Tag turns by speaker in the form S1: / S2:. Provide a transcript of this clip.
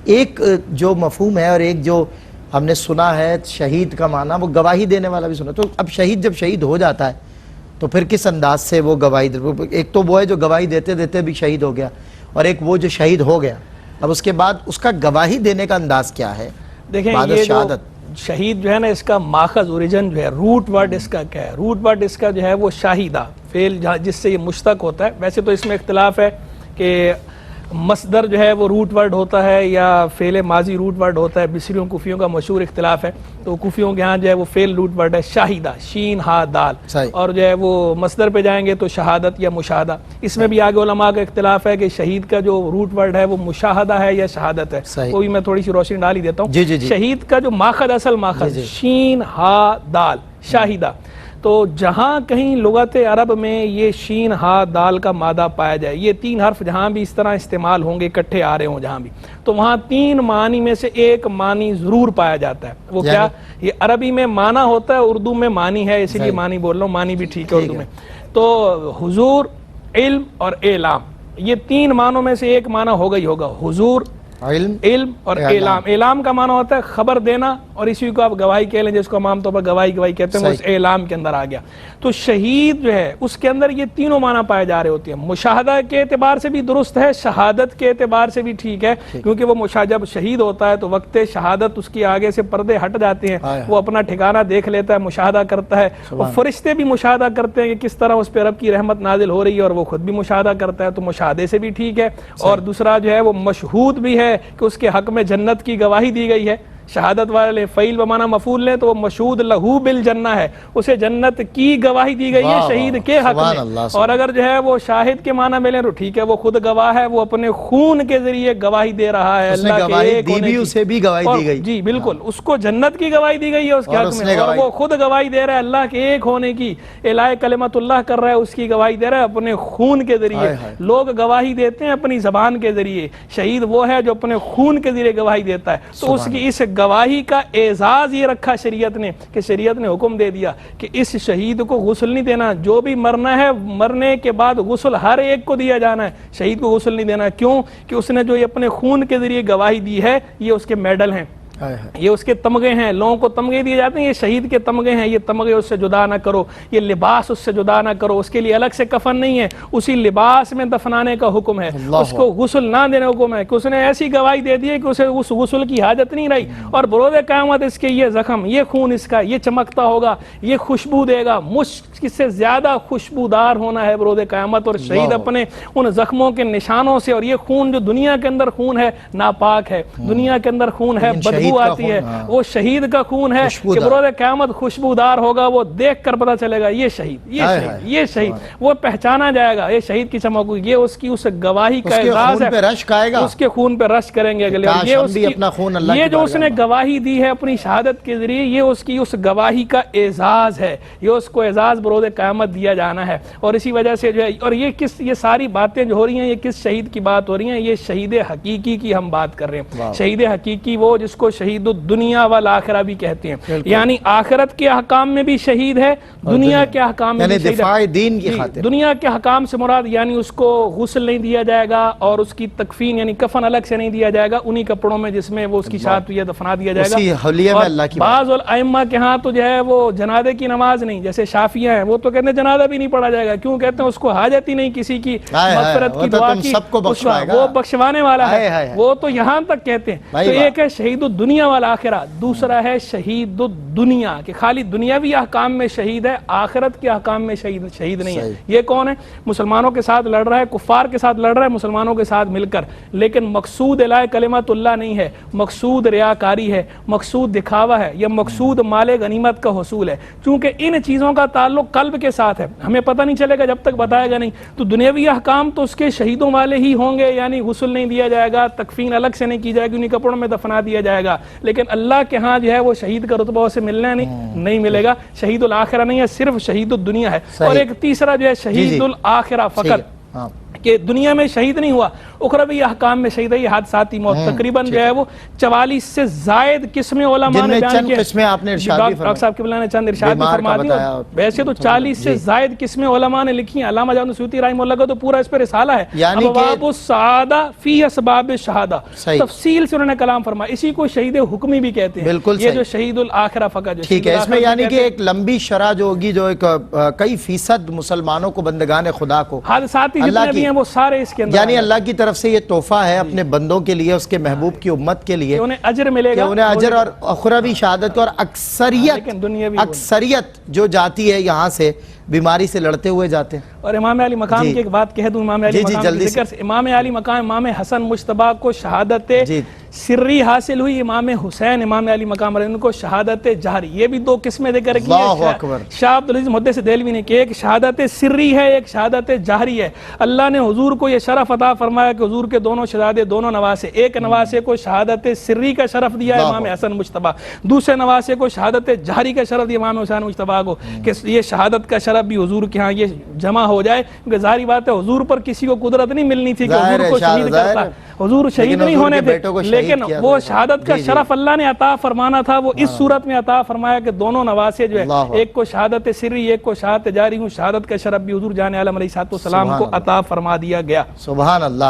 S1: ایک جو مفہوم ہے اور ایک جو ہم نے سنا ہے شہید کا معنی، وہ گواہی دینے والا بھی سنا. تو اب شہید جب شہید ہو جاتا ہے تو پھر کس انداز سے وہ گواہی ایک تو وہ ہے جو گواہی دیتے دیتے بھی شہید ہو گیا، اور ایک وہ جو شہید ہو گیا، اب اس کے بعد اس کا گواہی دینے کا انداز کیا ہے؟
S2: دیکھیں
S1: بعد
S2: یہ جو
S1: شہادت
S2: شہید جو ہے نا، اس کا ماخذ اوریجن جو ہے، روٹ ورڈ اس کا کیا ہے؟ روٹ ورڈ اس کا جو ہے وہ شاہدہ فعل جس سے یہ مشتق ہوتا ہے. ویسے تو اس میں اختلاف ہے کہ مصدر جو ہے وہ روٹ ورڈ ہوتا ہے یا فعل ماضی روٹ ورڈ ہوتا ہے. بصریوں کوفیوں کا مشہور اختلاف ہے. تو کوفیوں کے ہاں جو ہے وہ فعل روٹ ورڈ ہے شاہدہ، شین ہا دال، اور جو ہے وہ مصدر پہ جائیں گے تو شہادت یا مشاہدہ. اس میں بھی آگے علماء کا اختلاف ہے کہ شہید کا جو روٹ ورڈ ہے وہ مشاہدہ ہے یا شہادت ہے. وہ بھی میں تھوڑی سی روشنی ڈال ہی دیتا ہوں. شہید کا جو ماخذ، اصل ماخذ شین ہا دال، شاہدہ. تو جہاں کہیں لغت عرب میں یہ شین ہا دال کا مادہ پایا جائے، یہ تین حرف جہاں بھی اس طرح استعمال ہوں گے، اکٹھے آ رہے ہوں جہاں بھی، تو وہاں تین معنی میں سے ایک معنی ضرور پایا جاتا ہے. وہ کیا؟ یہ عربی میں معنی ہوتا ہے، اردو میں معنی ہے، اسی لیے معنی بول رہا ہوں، معنی بھی ٹھیک ہے اردو میں. تو حضور، علم اور اعلام، یہ تین معنوں میں سے ایک معنی ہوگا ہی ہوگا. حضور، علم اور اعلام. اعلام کا معنی ہوتا ہے خبر دینا، اور اسی کو آپ گواہی کہہ لیں، جس کو عام طور پر گواہی کہتے ہیں، وہ اس اعلام کے اندر آ گیا. تو شہید جو ہے اس کے اندر یہ تینوں معنی پائے جا رہے ہوتے ہیں. مشاہدہ کے اعتبار سے بھی درست ہے، شہادت کے اعتبار سے بھی ٹھیک ہے، کیونکہ وہ جب شہید ہوتا ہے تو وقت شہادت اس کی آگے سے پردے ہٹ جاتے ہیں، وہ اپنا ٹھکانہ دیکھ لیتا ہے، مشاہدہ کرتا ہے. اور فرشتے بھی مشاہدہ کرتے ہیں کہ کس طرح اس پہ رب کی رحمت نازل ہو رہی ہے، اور وہ خود بھی مشاہدہ کرتا ہے. تو مشاہدے سے بھی ٹھیک ہے. اور دوسرا جو ہے وہ مشہود بھی ہے کہ اس کے حق میں جنت کی گواہی دی گئی ہے. شہادت والے فعیل بمعنی مفعول لیں تو وہ مشہود لہو بالجنہ ہے، اسے جنت کی گواہی دی گئی ہے شہید کے حق میں. اور اگر جو ہے وہ شاہد کے معنی میں لیں تو ٹھیک ہے، وہ خود گواہ ہے، وہ اپنے خون کے ذریعے گواہی دے رہا ہے اللہ کے ایک ہونے کی.
S1: اسے بھی گواہی دی گئی،
S2: جی بالکل، اس کو جنت کی گواہی دی گئی ہے اس کے حق میں، اور وہ خود گواہی دے رہا ہے اللہ کے ایک ہونے کی. اعلاء کلمت اللہ کر رہا ہے، اس کی گواہی دے رہا ہے اپنے خون کے ذریعے. لوگ گواہی دیتے ہیں اپنی زبان کے ذریعے، شہید وہ ہے جو اپنے خون کے ذریعے گواہی دیتا ہے. تو اس کی اس گواہی کا اعزاز یہ رکھا شریعت نے، کہ شریعت نے حکم دے دیا کہ اس شہید کو غسل نہیں دینا. جو بھی مرنا ہے، مرنے کے بعد غسل ہر ایک کو دیا جانا ہے، شہید کو غسل نہیں دینا. کیوں؟ کہ اس نے جو اپنے خون کے ذریعے گواہی دی ہے، یہ اس کے میڈل ہیں، یہ اس کے تمغے ہیں. لوگوں کو تمغے دیے جاتے ہیں، یہ شہید کے تمغے ہیں. یہ تمغے اس سے جدا نہ کرو، یہ لباس اس سے جدا نہ کرو. اس کے لیے الگ سے کفن نہیں ہے، اسی لباس میں دفنانے کا حکم ہے. اس کو غسل نہ دینے کا حکم ہے، کہ اس نے ایسی گواہی دے دی ہے کہ اسے اس غسل کی حاجت نہیں رہی. اور بروز قیامت اس کے یہ زخم، یہ خون اس کا، یہ چمکتا ہوگا، یہ خوشبو دے گا. مشک سے زیادہ خوشبودار ہونا ہے بروز قیامت. اور شہید اپنے ان زخموں کے نشانوں سے، اور یہ خون جو دنیا کے اندر خون ہے ناپاک ہے، دنیا کے اندر خون ہے بدبو آتی ہے، وہ شہید کا خون ہے کہ بروز قیامت خوشبودار ہوگا. وہ دیکھ کر پتہ چلے گا یہ شہید، یہ شہید، یہ شہید. وہ پہچانا جائے گا، یہ شہید کی چمک ہوگی. یہ اس کی اس گواہی کا اعزاز ہے، اس کے خون پہ رشک کریں گے اگلے. یہ اس کی یہ جو اس نے گواہی دی ہے اپنی شہادت کے ذریعے، یہ اس کی اس گواہی کا اعزاز ہے. یہ اس کو اعزاز بروز قیامت دیا جانا ہے. اور اسی وجہ سے جو ہے، اور یہ ساری باتیں جو ہو رہی ہیں، یہ کس شہید کی بات ہو رہی ہیں؟ یہ شہید حقیقی کی ہم بات کر رہے ہیں. شہید حقیقی وہ جس کو شہید الدنیا والآخرہ بھی کہتے ہیں، یعنی آخرت کے احکام میں بھی شہید ہے، دنیا کے احکام میں بھی شہید ہے. دنیا کے احکام سے مراد یعنی اس کو غسل نہیں دیا جائے گا، اور اس کی تکفین یعنی کفن الگ سے نہیں دیا جائے گا، انہی کپڑوں میں جس میں وہ اس کی شہادت ہوئی ہے دفنا دیا جائے گا. اور بعض الائمہ کے ہاں تو جو ہے وہ جنازے کی نماز نہیں، جیسے شافعیہ ہیں، وہ تو کہتے ہیں جنازہ بھی نہیں پڑھا جائے گا. کیوں کہتے ہیں؟ اس کو حاجت ہی نہیں کسی کی مغفرت کی دعا کی، وہ بخشوانے والا ہے. وہ تو یہاں تک کہتے ہیں. تو ایک ہے شہید الدنیا والآخرہ، دوسرا ہے شہید الدنیا، کہ خالی دنیاوی احکام میں شہید ہے، آخرت کے احکام میں شہید نہیں ہے. یہ کون ہے؟ مسلمانوں کے ساتھ لڑ رہا ہے، کفار کے ساتھ لڑ رہا ہے، مسلمانوں کے ساتھ مل کر، لیکن مقصود اعلاء کلمت اللہ نہیں ہے، مقصود ریاکاری ہے، مقصود دکھاوا ہے، یا مقصود مال غنیمت کا حصول ہے. چونکہ ان چیزوں کا تعلق قلب کے ساتھ ہے، ہمیں پتہ نہیں چلے گا جب تک بتائے گا نہیں. تو دنیاوی احکام تو اس کے شہیدوں والے ہی ہوں گے، یعنی غسل نہیں دیا جائے گا، تکفین الگ سے نہیں کی جائے گی، انہیں کپڑوں میں دفنا دیا جائے گا. لیکن اللہ کے ہاں جو ہے وہ شہید کا رتبہ اسے ملنا نہیں ملے گا. شہید الآخرہ نہیں ہے، صرف شہید الدنیا ہے. اور ایک تیسرا جو ہے شہید الآخرہ فقط، کہ دنیا میں شہید نہیں ہوا، اخروی احکام میں شہید ہے، یہ حادثاتی موت تقریباً جو ہے وہ 44 سے زائد قسمیں علماء نے بیان کی،
S1: قسمیں آپ نے ارشاد بھی
S2: ڈاکٹر صاحب قبلہ نے چند ارشاد بھی فرما دی، ویسے تو 40 سے زائد قسمیں علماء نے لکھی ہیں، علامہ جان سیوطی رحمہ اللہ کا تو پورا اس پہ رسالہ ہے، ابواب السعادہ فی اسباب الشہادہ، تفصیل سے انہوں نے کلام فرمایا، اسی کو شہید حکمی بھی کہتے ہیں، یہ جو شہید الاخرہ فقط جو
S1: ٹھیک ہے، اس میں یعنی کہ ایک لمبی شرح جو ہوگی، جو ایک کئی فیصد مسلمانوں کو، بندگان خدا کو
S2: حادثاتی جتنے بھی ہیں وہ سارے اس کے اندر،
S1: یعنی اللہ کی طرف سے یہ تحفہ ہے اپنے بندوں کے لیے، اس کے محبوب کی امت کے لیے،
S2: انہیں اجر ملے گا،
S1: انہیں اجر اور اخروی شہادت، اور اکثریت جو جاتی ہے یہاں سے بیماری سے لڑتے ہوئے جاتے ہیں۔
S2: اور امام علی مقام کی ایک بات کہہ دوں، امام علی مقام کی ذکر سے، امام علی مقام امام حسن مجتبیٰ کو شہادت سری حاصل ہوئی، امام حسین امام علی مقام علیہ ان کو شہادت جہری، یہ بھی دو قسمیں ذکر کی ہیں، شاہ عبدالعزیز محدث دہلوی نے کہ ایک شہادت سری ہے، ایک شہادت جہری ہے، اللہ نے حضور کو یہ شرف عطا فرمایا کہ حضور کے دونوں شہزادے، دونوں نواسے، ایک نواسے کو شہادت سری کا شرف دیا امام حسن مجتبیٰ، دوسرے نواسے کو شہادت جہری کا شرف دیا امام حسین مجتبیٰ کو، کہ یہ شہادت کا شرف بھی حضور کے ہاں یہ جمع ہو جائے، کیونکہ ظاہری بات ہے حضور پر کسی کو قدرت نہیں ملنی تھی کہ حضور کو شہید کرتا، حضور شہید نہیں ہونے تھے، لیکن وہ شہادت کا شرف اللہ نے عطا فرمانا تھا، وہ اس صورت میں عطا فرمایا کہ دونوں نواسے جو ہے، ایک کو شہادت سری، ایک کو شہادت جاری، ہوں شہادت کا شرف بھی حضور جان عالم علیہ السلام کو عطا فرما دیا گیا۔
S1: سبحان اللہ۔